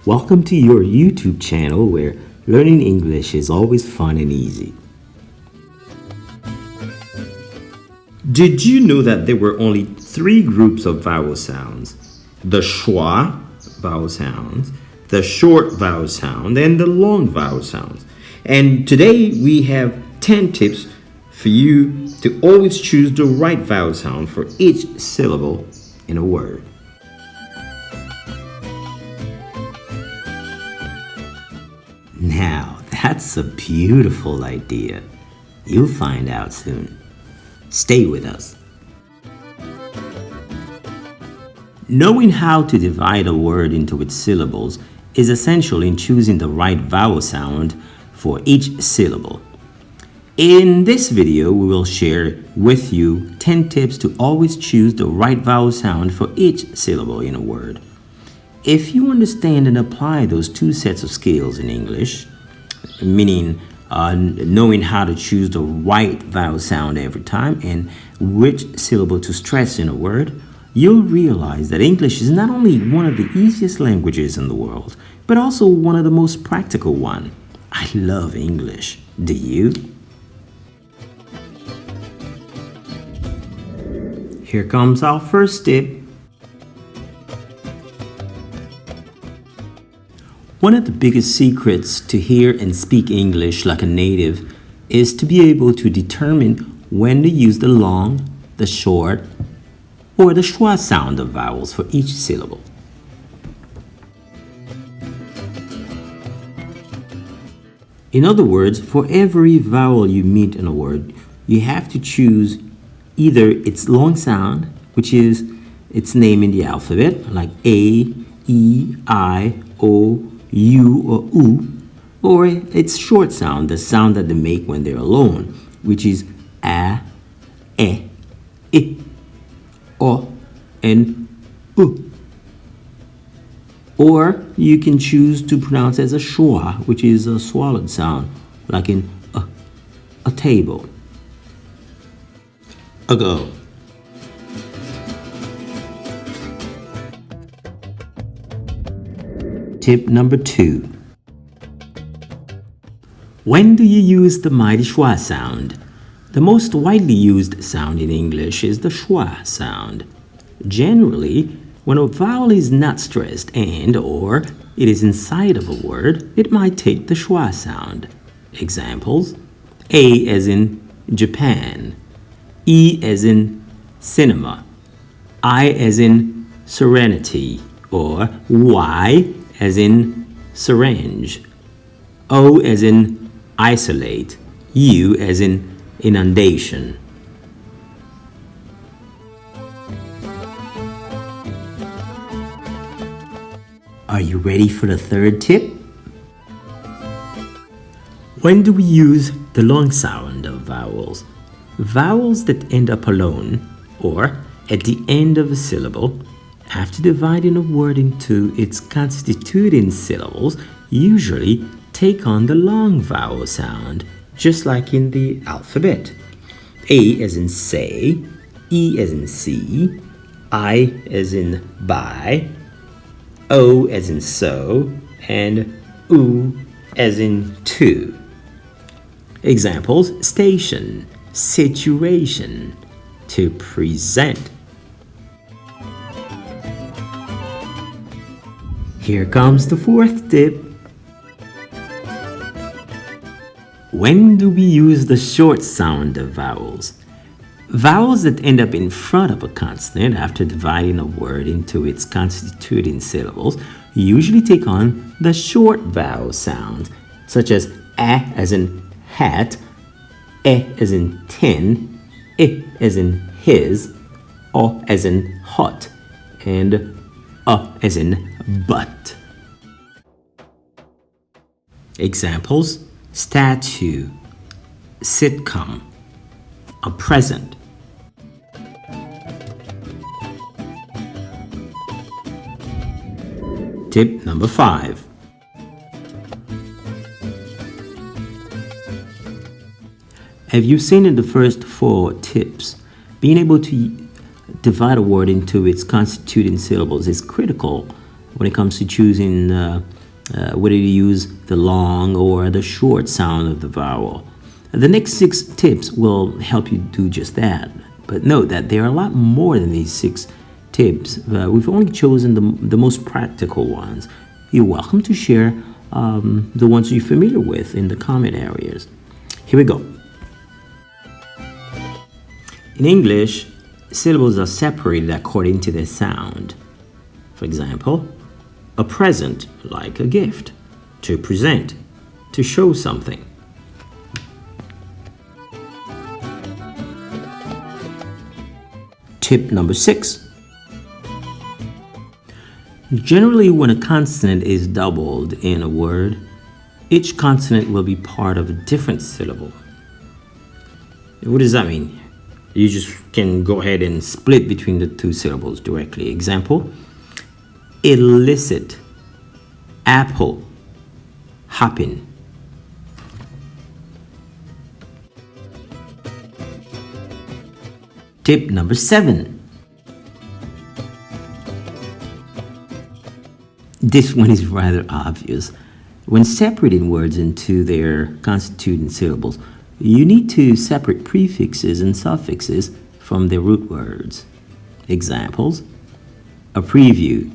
Welcome to your YouTube channel where learning English is always fun and easy. Did you know that there were only 3 groups of vowel sounds? The SCHWA vowel sounds, the short vowel sound, and the long vowel sounds. And today we have 10 tips for you to always choose the right vowel sound for each syllable in a word. Now, that's a beautiful idea. You'll find out soon. Stay with us. Knowing how to divide a word into its syllables is essential in choosing the right vowel sound for each syllable. In this video, we will share with you 10 tips to always choose the right vowel sound for each syllable in a word. If you understand and apply those 2 sets of skills in English, meaning knowing how to choose the right vowel sound every time and which syllable to stress in a word, you'll realize that English is not only one of the easiest languages in the world, but also one of the most practical one. I love English. Do you? Here comes our first tip. One of the biggest secrets to hear and speak English like a native is to be able to determine when to use the long, the short, or the schwa sound of vowels for each syllable. In other words, for every vowel you meet in a word, you have to choose either its long sound, which is its name in the alphabet, like A, E, I, O, U, or U, or its short sound, the sound that they make when they're alone, which is A, E, I, O, and U. Or you can choose to pronounce as a schwa, which is a swallowed sound, like in a table. Ago. Tip number 2. When do you use the mighty schwa sound? The most widely used sound in English is the schwa sound. Generally, when a vowel is not stressed or it is inside of a word, it might take the schwa sound. Examples: A as in Japan, E as in cinema, I as in serenity, or Y as in syringe, O as in isolate, U as in inundation. Are you ready for the third tip? When do we use the long sound of vowels? Vowels that end up alone or at the end of a syllable, after dividing a word into its constituting syllables, usually take on the long vowel sound, just like in the alphabet. A as in say, E as in see, I as in buy, O as in so, and U as in to. Examples: station, situation, to present. Here comes the fourth tip. When do we use the short sound of vowels? Vowels that end up in front of a consonant after dividing a word into its constituting syllables usually take on the short vowel sound, such as A as in hat, E as in tin, I as in his, O as in hot, and A as in but. Examples: statue, sitcom, a present. Tip number 5. Have you seen in the first 4 tips, being able to divide a word into its constituting syllables is critical when it comes to choosing whether to use the long or the short sound of the vowel. The next 6 tips will help you do just that. But note that there are a lot more than these 6 tips. We've only chosen the most practical ones. You're welcome to share the ones you're familiar with in the comment areas. Here we go. In English, syllables are separated according to their sound. For example, a present, like a gift, to present, to show something. Tip number 6. Generally, when a consonant is doubled in a word, each consonant will be part of a different syllable. What does that mean? You just can go ahead and split between the 2 syllables directly. Example, illicit, apple, hopping. Tip number 7. This one is rather obvious. When separating words into their constituent syllables, you need to separate prefixes and suffixes from their root words. Examples, a preview,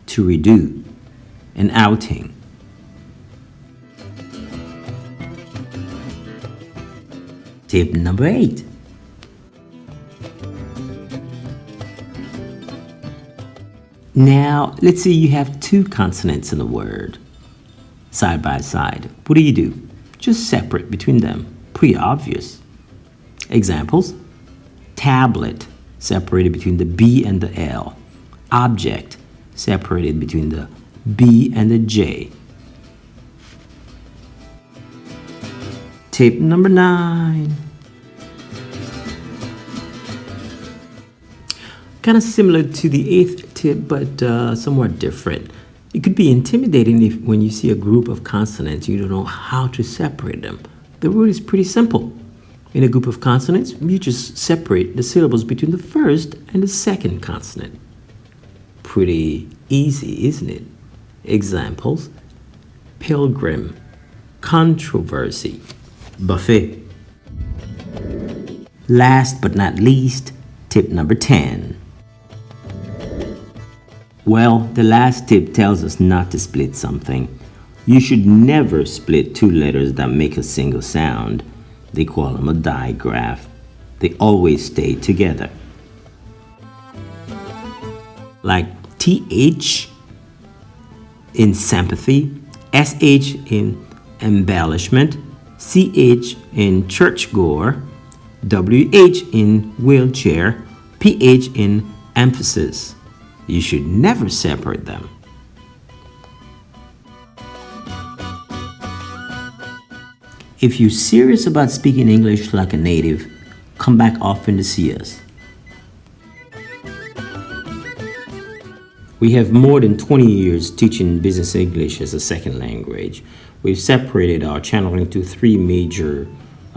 to redo, an outing. Tip number 8. Now, let's say you have 2 consonants in a word, side by side. What do? Just separate between them. Pretty obvious. Examples, tablet, separated between the B and the L. Object, separated between the B and the J. Tip number 9. Kind of similar to the 8th tip, but somewhat different. It could be intimidating when you see a group of consonants, you don't know how to separate them. The rule is pretty simple. In a group of consonants, you just separate the syllables between the first and the second consonant. Pretty easy, isn't it? Examples, pilgrim, controversy, buffet. Last but not least, tip number 10. Well, the last tip tells us not to split something. You should never split 2 letters that make a single sound. They call them a digraph. They always stay together. Like TH in sympathy, SH in embellishment, CH in churchgoer, WH in wheelchair, PH in emphasis. You should never separate them. If you're serious about speaking English like a native, come back often to see us. We have more than 20 years teaching business English as a second language. We've separated our channel into 3 major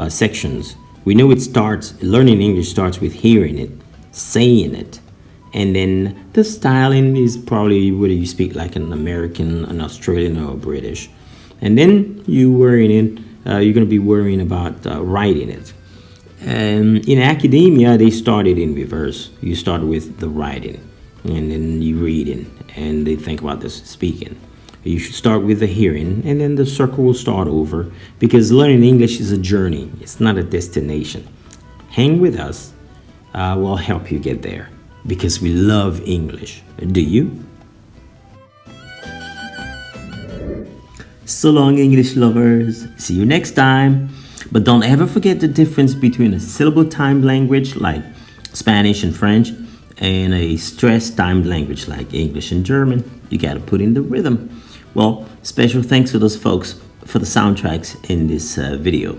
sections. We know learning English starts with hearing it, saying it, and then the styling is probably whether you speak like an American, an Australian, or a British. And then you're going to be worrying about writing it. In academia, they started in reverse. You start with the writing, and then you reading, and they think about this speaking. You should start with the hearing, and then the circle will start over, because learning English is a journey. It's not a destination. Hang with us. We'll help you get there, because we love English. Do you? So long, English lovers. See you next time. But don't ever forget the difference between a syllable-timed language like Spanish and French and a stress-timed language like English and German. You got to put in the rhythm. Well, special thanks to those folks for the soundtracks in this video.